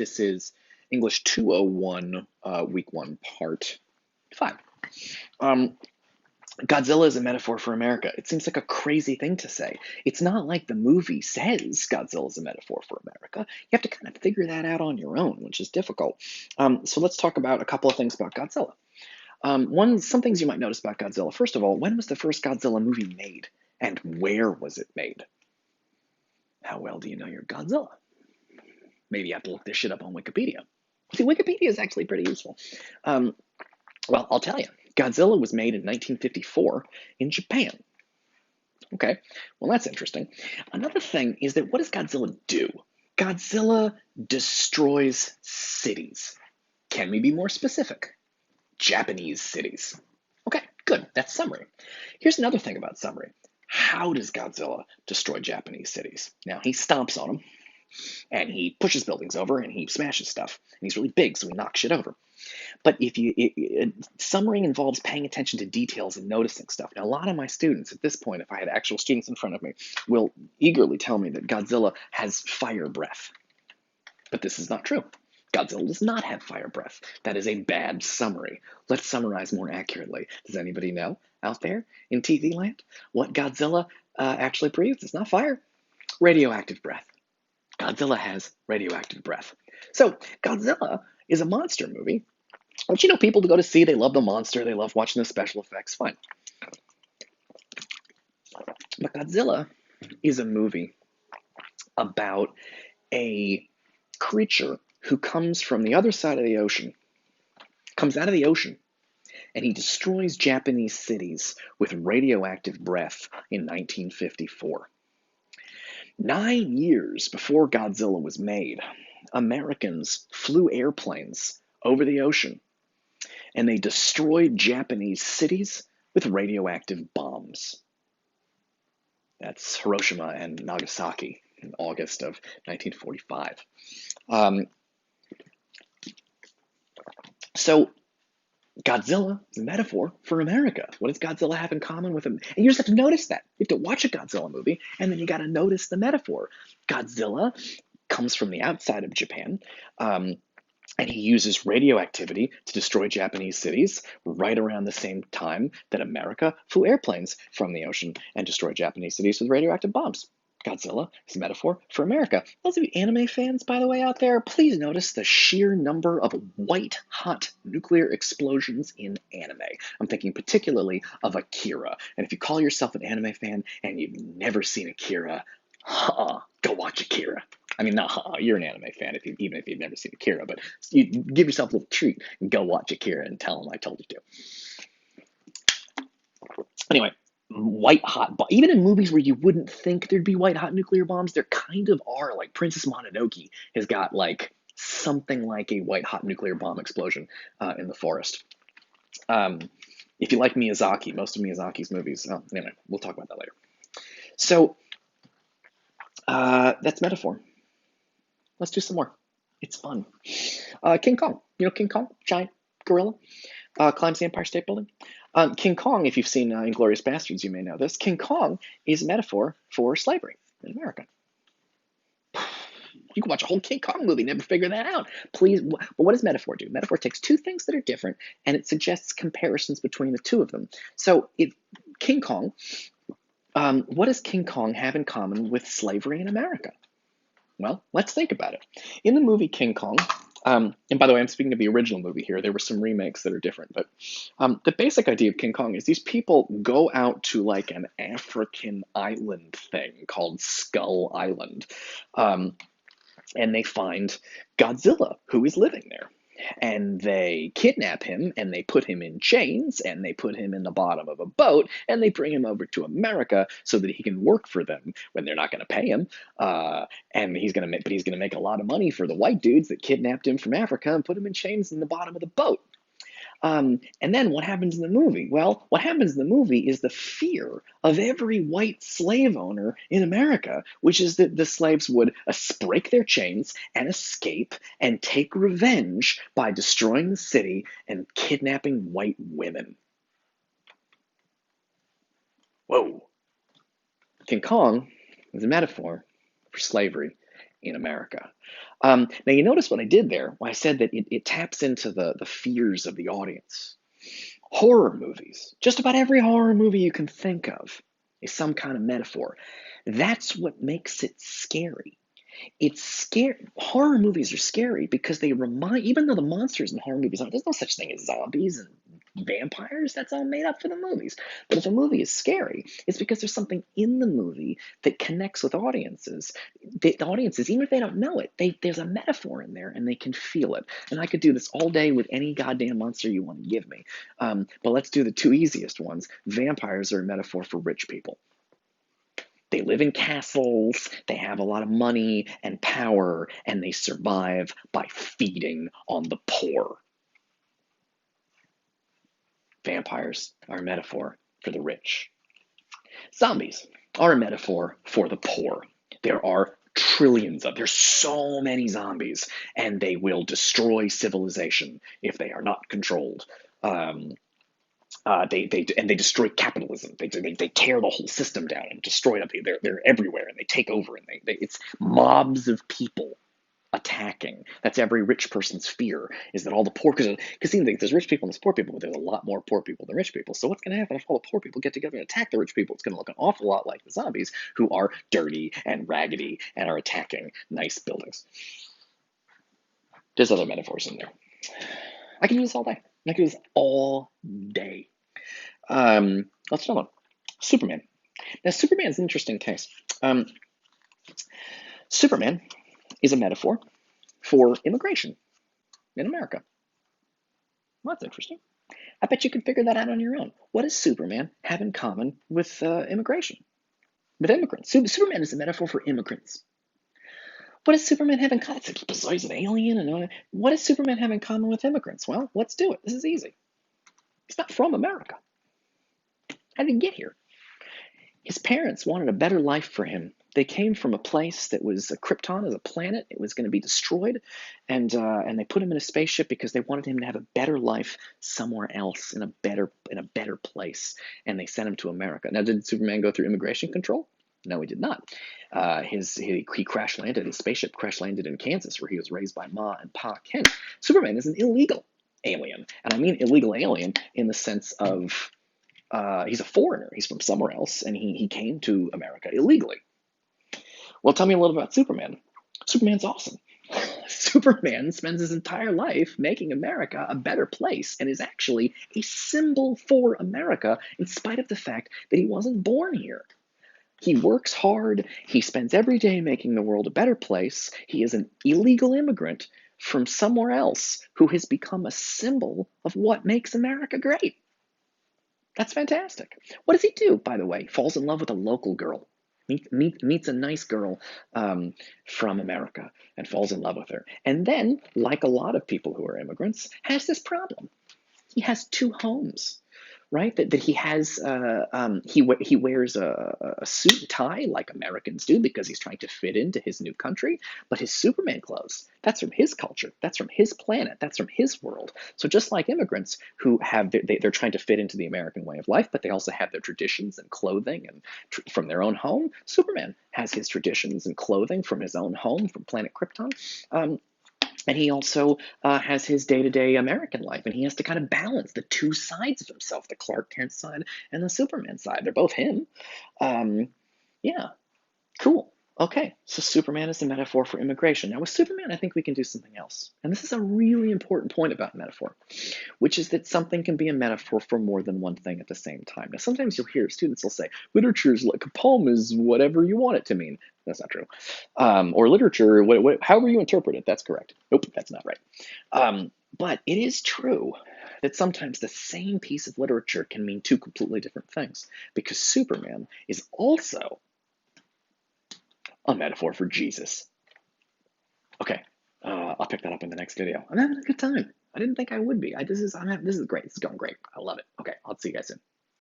This is English 201, Week 1, Part 5. Godzilla is a metaphor for America. It seems like a crazy thing to say. It's not like the movie says Godzilla is a metaphor for America. You have to kind of figure that out on your own, which is difficult. So let's talk about a couple of things about Godzilla. Some things you might notice about Godzilla. First of all, when was the first Godzilla movie made? And where was it made? How well do you know your Godzilla? Maybe you have to look this shit up on Wikipedia. See, Wikipedia is actually pretty useful. Well, I'll tell you. Godzilla was made in 1954 in Japan. Okay, well, that's interesting. Another thing is that what does Godzilla do? Godzilla destroys cities. Can we be more specific? Japanese cities. Okay, good. That's summary. Here's another thing about summary. How does Godzilla destroy Japanese cities? Now, he stomps on them, and he pushes buildings over, and he smashes stuff. And he's really big, so he knocks shit over. But summary involves paying attention to details and noticing stuff. Now, a lot of my students at this point, if I had actual students in front of me, will eagerly tell me that Godzilla has fire breath. But this is not true. Godzilla does not have fire breath. That is a bad summary. Let's summarize more accurately. Does anybody know out there in TV land what Godzilla actually breathes? It's not fire. Radioactive breath. Godzilla has radioactive breath. So Godzilla is a monster movie. Which, people to go to see, they love the monster, they love watching the special effects, fine. But Godzilla is a movie about a creature who comes from the other side of the ocean, comes out of the ocean, and he destroys Japanese cities with radioactive breath in 1954. 9 years before Godzilla was made, Americans flew airplanes over the ocean, and they destroyed Japanese cities with radioactive bombs. That's Hiroshima and Nagasaki in August of 1945. So Godzilla is a metaphor for America. What does Godzilla have in common with him? And you just have to notice that. You have to watch a Godzilla movie, and then you got to notice the metaphor. Godzilla comes from the outside of Japan, and he uses radioactivity to destroy Japanese cities right around the same time that America flew airplanes from the ocean and destroyed Japanese cities with radioactive bombs. Godzilla is a metaphor for America. Those of you anime fans, by the way, out there, please notice the sheer number of white-hot nuclear explosions in anime. I'm thinking particularly of Akira. And if you call yourself an anime fan and you've never seen Akira, go watch Akira. I mean, you're an anime fan even if you've never seen Akira, but you give yourself a little treat and go watch Akira and tell them I told you to. Anyway, white-hot, even in movies where you wouldn't think there'd be white-hot nuclear bombs, there kind of are. Like Princess Mononoke has got something like a white-hot nuclear bomb explosion in the forest. If you like Miyazaki, most of Miyazaki's movies, anyway, we'll talk about that later. So that's metaphor. Let's do some more. It's fun. King Kong. You know King Kong? Giant gorilla. Climbs the Empire State Building. King Kong, if you've seen Inglourious Basterds, you may know this. King Kong is a metaphor for slavery in America. You can watch a whole King Kong movie, never figure that out. Please, but what does metaphor do? Metaphor takes two things that are different, and it suggests comparisons between the two of them. So King Kong, what does King Kong have in common with slavery in America? Well, let's think about it. In the movie King Kong, and by the way, I'm speaking of the original movie here. There were some remakes that are different, but the basic idea of King Kong is these people go out to an African island thing called Skull Island, and they find Godzilla, who is living there. And they kidnap him, and they put him in chains, and they put him in the bottom of a boat, and they bring him over to America so that he can work for them when they're not going to pay him. And he's going to make a lot of money for the white dudes that kidnapped him from Africa and put him in chains in the bottom of the boat. And then what happens in the movie? Well, what happens in the movie is the fear of every white slave owner in America, which is that the slaves would break their chains and escape and take revenge by destroying the city and kidnapping white women. Whoa. King Kong is a metaphor for slavery in America. Now, you notice what I did there when I said that it taps into the fears of the audience. Horror movies, just about every horror movie you can think of is some kind of metaphor. That's what makes it scary. It's scary. Horror movies are scary because they remind, even though the monsters in horror movies aren't, there's no such thing as zombies and vampires. That's all made up for the movies. But if a movie is scary, it's because there's something in the movie that connects with audiences. The audiences, even if they don't know it, there's a metaphor in there and they can feel it. And I could do this all day with any goddamn monster you want to give me. But let's do the two easiest ones. Vampires are a metaphor for rich people. They live in castles, they have a lot of money and power, and they survive by feeding on the poor. Vampires are a metaphor for the rich. Zombies are a metaphor for the poor. There are trillions of, there's so many zombies, and they will destroy civilization if they are not controlled. Um, they destroy capitalism. They tear the whole system down and destroy it. They're everywhere and they take over and it's mobs of people attacking. That's every rich person's fear, is that all the poor, because there's rich people and there's poor people, but there's a lot more poor people than rich people. So what's going to happen if all the poor people get together and attack the rich people? It's going to look an awful lot like the zombies, who are dirty and raggedy and are attacking nice buildings. There's other metaphors in there. I can do this all day. I can do this all day. Let's talk about Superman. Now, Superman is an interesting case. Superman is a metaphor for immigration in America. Well, that's interesting. I bet you can figure that out on your own. What does Superman have in common with immigration? With immigrants. Superman is a metaphor for immigrants. What does Superman have in common? It's bizarre, he's an alien. And what does Superman have in common with immigrants? Well, let's do it. This is easy. He's not from America. How did he get here? His parents wanted a better life for him. They came from a place that was Krypton as a planet. It was going to be destroyed, and they put him in a spaceship because they wanted him to have a better life somewhere else, in a better place. And they sent him to America. Now, did Superman go through immigration control? No, he did not. He crash landed. His spaceship crash landed in Kansas, where he was raised by Ma and Pa Kent. Superman is an illegal alien, and I mean illegal alien in the sense of he's a foreigner. He's from somewhere else, and he came to America illegally. Well, tell me a little about Superman. Superman's awesome. Superman spends his entire life making America a better place and is actually a symbol for America in spite of the fact that he wasn't born here. He works hard. He spends every day making the world a better place. He is an illegal immigrant from somewhere else who has become a symbol of what makes America great. That's fantastic. What does he do, by the way? Falls in love with a local girl. Meets a nice girl from America and falls in love with her. And then, like a lot of people who are immigrants, has this problem. He has two homes, right? That he has, he wears a suit and tie like Americans do because he's trying to fit into his new country. But his Superman clothes, that's from his culture, that's from his planet, that's from his world. So just like immigrants who have, they're trying to fit into the American way of life, but they also have their traditions and clothing and from their own home. Superman has his traditions and clothing from his own home, from planet Krypton. And he also has his day-to-day American life, and he has to kind of balance the two sides of himself, the Clark Kent side and the Superman side. They're both him. Yeah, cool. Okay, so Superman is the metaphor for immigration. Now with Superman, I think we can do something else. And this is a really important point about metaphor, which is that something can be a metaphor for more than one thing at the same time. Now sometimes you'll hear students will say, literature is like a poem is whatever you want it to mean. That's not true. Or literature, however you interpret it, that's correct. Nope, that's not right. But it is true that sometimes the same piece of literature can mean two completely different things, because Superman is also a metaphor for Jesus. Okay, I'll pick that up in the next video. I'm having a good time. I didn't think I would be. This is great. This is going great. I love it. Okay, I'll see you guys soon.